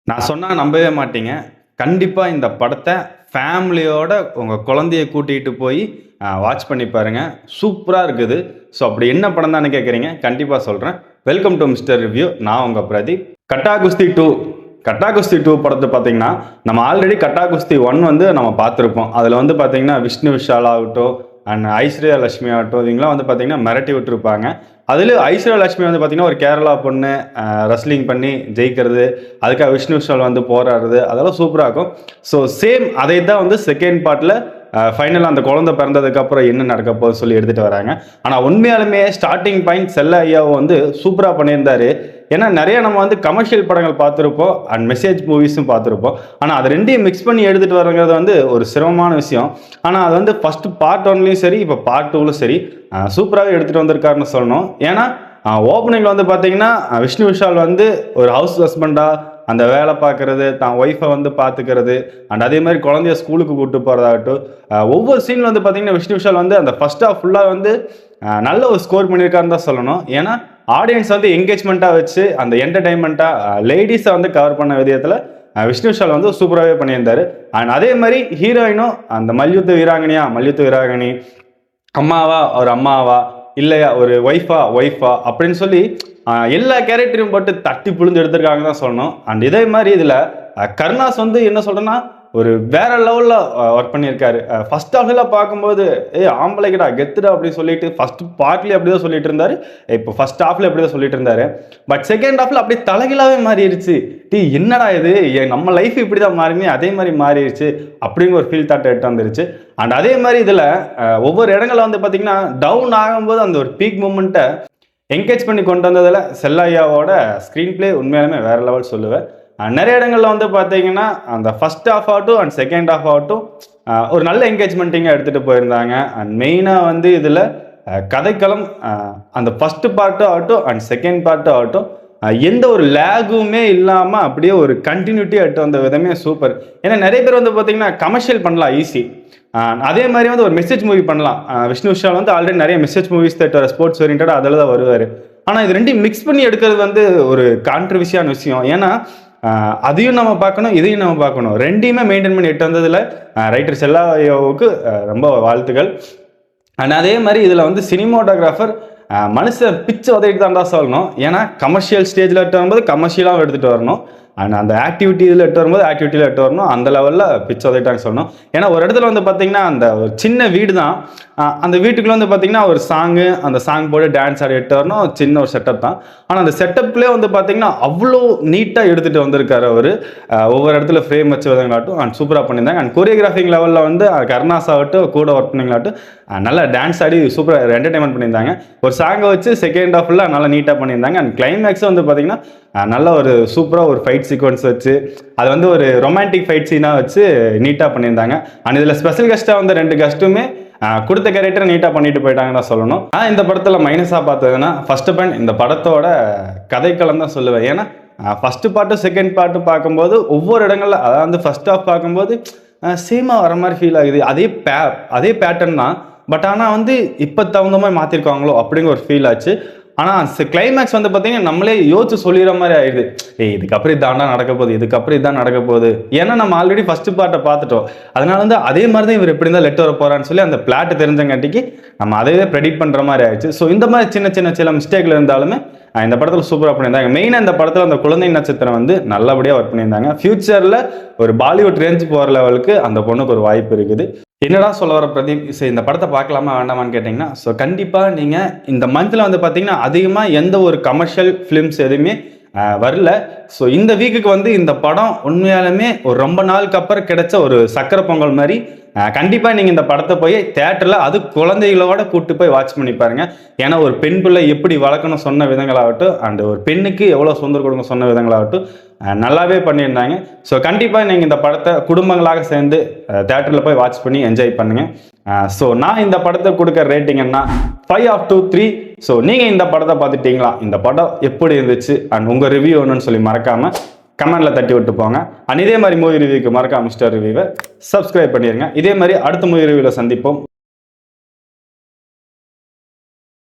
நான் சொன்னா நம்பவே மாட்டீங்க. கண்டிப்பா இந்த படத்த ஃபேமிலியோட உங்க குழந்தைய கூட்டிட்டு போய் வாட்ச் பண்ணி பாருங்க. சூப்பரா இருக்குது. ஸோ அப்படி என்ன படம் தான்னு கேட்குறீங்க? கண்டிப்பா சொல்றேன். Welcome to mister review. நான் உங்க பிரதீப். கட்டா குஸ்தி 2 கட்டா குஸ்தி 2 படத்தை பார்த்தீங்கன்னா, நம்ம ஆல்ரெடி கட்டா குஸ்தி 1 வந்து நம்ம பார்த்துருப்போம். அதில் வந்து பார்த்தீங்கன்னா, விஷ்ணு விஷால் ஆகட்டும் அண்ட் ஐஸ்வர்யா லட்சுமி ஆகட்டும், இவங்களாம் வந்து பார்த்தீங்கன்னா மிரட்டி விட்டுருப்பாங்க. அதுலேயும் ஐஸ்வர்யா லட்சுமி வந்து பார்த்தீங்கன்னா, ஒரு கேரளா பொண்ணு ரெஸ்லிங் பண்ணி ஜெயிக்கிறது, அதுக்காக விஷ்ணு விஷால் வந்து போராடுறது, அதெல்லாம் சூப்பராக இருக்கும். ஸோ சேம் அதை தான் வந்து செகண்ட் பார்ட்டில் ஃபைனலாக அந்த குழந்தை பிறந்ததுக்கு அப்புறம் என்ன நடக்க போகுது சொல்லி எடுத்துகிட்டு வராங்க. ஆனால் உண்மையாலுமே ஸ்டார்டிங் பாயிண்ட் செல்ல ஐயாவை வந்து சூப்பராக பண்ணியிருந்தாரு. ஏன்னா நிறைய நம்ம வந்து கமர்ஷியல் படங்கள் பார்த்துருப்போம் அண்ட் மெசேஜ் மூவிஸும் பார்த்துருப்போம். ஆனால் அது ரெண்டையும் மிக்ஸ் பண்ணி எடுத்துகிட்டு வரங்கிறது வந்து ஒரு சிரமமான விஷயம். ஆனால் அது வந்து ஃபஸ்ட்டு பார்ட் 1லையும் சரி, இப்போ பார்ட் 2லும் சரி சூப்பராகவே எடுத்துகிட்டு வந்திருக்காருன்னு சொல்லணும். ஏன்னா ஓப்பனிங்கில் வந்து பார்த்தீங்கன்னா, விஷ்ணு விஷால் வந்து ஒரு ஹவுஸ் ஹஸ்பண்டாக அந்த வேலை பார்க்கறது, தான் ஒய்ஃபை வந்து பார்த்துக்கிறது அண்ட் அதே மாதிரி குழந்தைய ஸ்கூலுக்கு கூப்பிட்டு போகிறதாகட்டும், ஒவ்வொரு சீனில் வந்து பார்த்தீங்கன்னா விஷ்ணு விஷால் வந்து அந்த ஃபர்ஸ்ட் ஹாஃப் ஃபுல்லாக வந்து நல்ல ஒரு ஸ்கோர் பண்ணியிருக்காருன்னு தான் சொல்லணும். ஏன்னா ஆடியன்ஸ் வந்து என்கேஜ்மெண்ட்டாக வச்சு அந்த என்டர்டைன்மெண்ட்டாக லேடிஸை வந்து கவர் பண்ண விதத்தில் விஷ்ணு விஷால் வந்து சூப்பராகவே பண்ணியிருந்தார். அண்ட் அதே மாதிரி ஹீரோயினும் அந்த மல்யுத்த வீராங்கனி அம்மாவா ஒரு அம்மாவா இல்லையா ஒரு ஒய்ஃபா அப்படின்னு சொல்லி எல்லா கேரக்டரையும் போட்டு தட்டி புழிஞ்சு எடுத்திருக்காங்க தான் சொல்லணும். அண்ட் இதே மாதிரி இதில் கருணாஸ் வந்து என்ன சொல்கிறேன்னா, ஒரு வேற லெவலில் ஒர்க் பண்ணியிருக்காரு. ஃபர்ஸ்ட் ஹாஃப்ல பார்க்கும்போது ஆம்பளைக்கடா கெத்துடா அப்படின்னு சொல்லிட்டு ஃபர்ஸ்ட் பார்ட்லேயே அப்படி தான் சொல்லிட்டு இருந்தாரு. இப்போ ஃபர்ஸ்ட் ஹாஃப்ல அப்படி தான் சொல்லிட்டு இருந்தாரு. பட் செகண்ட் ஹாஃப்ல அப்படியே தலைகளாவே மாறிடுச்சு. என்னடா இது, நம்ம லைஃப் இப்படி தான் மாறினே அதே மாதிரி மாறிடுச்சு அப்படிங்கிற ஒரு ஃபீல் தாட் எடுத்து வந்துருச்சு. அண்ட் அதே மாதிரி இதில் ஒவ்வொரு இடங்களில் வந்து பார்த்தீங்கன்னா டவுன் ஆகும்போது அந்த ஒரு பீக் மூமெண்ட்டை என்கேஜ் பண்ணி கொண்டு வந்ததில் செல்லையாவோட ஸ்க்ரீன் பிளே உண்மையாலுமே வேற லெவல் சொல்லுவேன். நிறைய இடங்களில் வந்து பார்த்தீங்கன்னா அந்த ஃபர்ஸ்ட் ஹாஃப் ஆகட்டும் அண்ட் செகண்ட் ஹாஃப் ஆகட்டும் ஒரு நல்ல என்கேஜ்மெண்ட்டிங்காக எடுத்துகிட்டு போயிருந்தாங்க. அண்ட் மெயினாக வந்து இதில் கதைக்களம் அந்த ஃபர்ஸ்ட் பார்ட்டும் ஆகட்டும் அண்ட் செகண்ட் பார்ட்டும் ஆகட்டும் எந்த ஒரு லேகுமே இல்லாமல் அப்படியே ஒரு கண்டினியூட்டியாக எடுத்து வந்த விதமே சூப்பர். ஏன்னா நிறைய பேர் வந்து பார்த்தீங்கன்னா கமர்ஷியல் பண்ணலாம் ஈஸி, அதே மாதிரி வந்து ஒரு மெசேஜ் மூவி பண்ணலாம். விஷ்ணு விஷால் வந்து ஆல்ரெடி நிறைய மெசேஜ் மூவிஸ் தட்டுவார், ஸ்போர்ட்ஸ் ஓரியன்டாக அதில் தான் வருவார். ஆனால் இது ரெண்டையும் மிக்ஸ் பண்ணி எடுக்கிறது வந்து ஒரு கான்ட்ரவர்சியான விஷயம். ஏன்னா அதையும் நம்ம பார்க்கணும், இதையும் நம்ம பார்க்கணும், ரெண்டையுமே மெயின்டைன் பண்ணி எட்டு வந்ததில் ரைட்டர் செல்லாவுக்கு ரொம்ப வாழ்த்துக்கள். அண்ட் அதே மாதிரி இதில் வந்து சினிமோட்டோகிராஃபர் மனுஷன் பிச்சு உதவிட்டு தான் சொல்லணும். ஏன்னா கமர்ஷியல் ஸ்டேஜில் எடுத்து வரும்போது கமர்ஷியலாகவும் எடுத்துகிட்டு வரணும், அண்ட் அந்த ஆக்டிவிட்டி இதில் எட்டு வரும்போது ஆக்டிவிட்டியில் எட்டு வரணும். அந்த லெவலில் பிச்சு உதவிட்டாங்க சொல்லணும். ஏன்னா ஒரு இடத்துல வந்து பார்த்தீங்கன்னா அந்த ஒரு சின்ன வீடு தான், அந்த வீட்டுக்குள்ள வந்து பார்த்தீங்கன்னா ஒரு சாங்கு, அந்த சாங் போட்டு டான்ஸ் ஆடி எட்டு வரணும், சின்ன ஒரு செட்டப் தான். ஆனால் அந்த செட்டப்லேயே வந்து பார்த்தீங்கன்னா அவ்வளோ நீட்டாக எடுத்துகிட்டு வந்திருக்காரு அவர். ஒவ்வொரு இடத்துல ஃப்ரேம் வச்சு விதங்களாட்டும் அண்ட் சூப்பராக பண்ணியிருந்தாங்க. அண்ட் கொரியோகிராஃபிங் லெவலில் வந்து கருணாஸ் ஆகட்டும் கூட ஒர்க் பண்ணிங்களாட்டும் நல்லா டான்ஸ் ஆடி சூப்பராக என்டர்டைன்மெண்ட் பண்ணியிருந்தாங்க. ஒரு சாங்கை வச்சு செகண்ட் ஹாஃபில் நல்லா நீட்டாக பண்ணியிருந்தாங்க. அண்ட் கிளைமேக்ஸும் வந்து பார்த்தீங்கன்னா நல்ல ஒரு சூப்பராக ஒரு ஃபைட் சீக்வன்ஸ் வச்சு அது வந்து ஒரு ரொமான்டிக் ஃபைட் சீனாக வச்சு நீட்டாக பண்ணியிருந்தாங்க. அண்ட் இதில் ஸ்பெஷல் கெஸ்ட்டாக வந்து 2 கெஸ்ட்டுமே கொடுத்த கேரக்டரை நீட்டாக பண்ணிட்டு போயிட்டாங்கன்னு தான் சொல்லணும். நான் இந்த படத்தில் மைனஸாக பார்த்ததுன்னா ஃபர்ஸ்ட் பாயிண்ட் இந்த படத்தோட கதைக்களம் தான் சொல்லுவேன். ஏன்னா ஃபர்ஸ்ட் பார்ட்டு செகண்ட் பார்ட்டு பார்க்கும்போது ஒவ்வொரு இடங்களில் அதாவது ஃபர்ஸ்ட் ஹாஃப் பார்க்கும்போது சேமாக வர மாதிரி ஃபீல் ஆகுது. அதே பேட்டர்ன் தான், பட் ஆனால் வந்து இப்போ தகுந்த மாதிரி மாற்றிருக்காங்களோ அப்படிங்கிற ஒரு ஃபீல் ஆச்சு. ஆனால் கிளைமேக்ஸ் வந்து பார்த்தீங்கன்னா நம்மளே யோசிச்சு சொல்லிடுற மாதிரி ஆயிடுது. இதுக்கப்புறம் இதாண்டா நடக்க போகுது, இதுக்கப்புறம் இதான் நடக்க போகுது. ஏன்னா நம்ம ஆல்ரெடி ஃபர்ஸ்ட் பார்ட்டை பார்த்துட்டோம். அதனால வந்து அதே மாதிரி தான் இவர் எப்படி இருந்தால் லெட் வர போகிறான்னு சொல்லி அந்த பிளாட் தெரிஞ்சங்காட்டிக்கு நம்ம அதையே ப்ரெடிக்ட் பண்ணுற மாதிரி ஆயிடுச்சு. ஸோ இந்த மாதிரி சின்ன மிஸ்டேக்கில் இருந்தாலுமே இந்த படத்தில் சூப்பராக பண்ணியிருந்தாங்க. மெயினாக இந்த படத்தில் அந்த குழந்தை நட்சத்திரம் வந்து நல்லபடியாக ஒர்க் பண்ணியிருந்தாங்க. ஃபியூச்சரில் ஒரு பாலிவுட் ரேஞ்ச் போகிற லெவலுக்கு அந்த பொண்ணுக்கு ஒரு வாய்ப்பு இருக்குது. என்னடா சொல்ல வர பிரதீப், இந்த படத்தை பார்க்கலாமா வேண்டாமான்னு கேட்டிங்கன்னா, ஸோ கண்டிப்பாக நீங்கள் இந்த மந்தில் வந்து பார்த்தீங்கன்னா அதிகமாக எந்த ஒரு கமர்ஷியல் ஃபிலிம்ஸ் எதுவுமே வரல. ஸோ இந்த வீக்குக்கு வந்து இந்த படம் உண்மையாலுமே ஒரு ரொம்ப நாளுக்கு அப்புறம் கிடைச்ச ஒரு சக்கரை பொங்கல் மாதிரி. கண்டிப்பாக நீங்கள் இந்த படத்தை போய் தேட்டரில் அது குழந்தைகளோட கூப்பிட்டு போய் வாட்ச் பண்ணி பாருங்க. ஏன்னா ஒரு பெண் பிள்ளை எப்படி வளர்க்கணும் சொன்ன விதங்களாகட்டும் அண்ட் ஒரு பெண்ணுக்கு எவ்வளோ சுதந்திரம் கொடுங்க சொன்ன விதங்களாகட்டும் நல்லாவே பண்ணியிருந்தாங்க. ஸோ கண்டிப்பாக நீங்கள் இந்த படத்தை குடும்பங்களாக சேர்ந்து தேட்டரில் போய் வாட்ச் பண்ணி என்ஜாய் பண்ணுங்க. ஸோ நான் இந்த படத்தை கொடுக்குற ரேட்டிங் என்ன 5/3. ஸோ நீங்கள் இந்த படத்தை பார்த்துட்டீங்களா, இந்த படம் எப்படி இருந்துச்சு அண்ட் உங்கள் ரிவ்யூ ஒன்றுன்னு சொல்லி மறக்காமல் கமெண்ட்ல தட்டி விட்டு போங்க. அண்ட் இதே மாதிரி மூவி ரிவ்யூக்கு மறக்காம மிஸ்டர் ரிவ்யூவை சப்ஸ்கிரைப் பண்ணிடுங்க. இதே மாதிரி அடுத்த மூவி ரிவ்யூவில் சந்திப்போம்.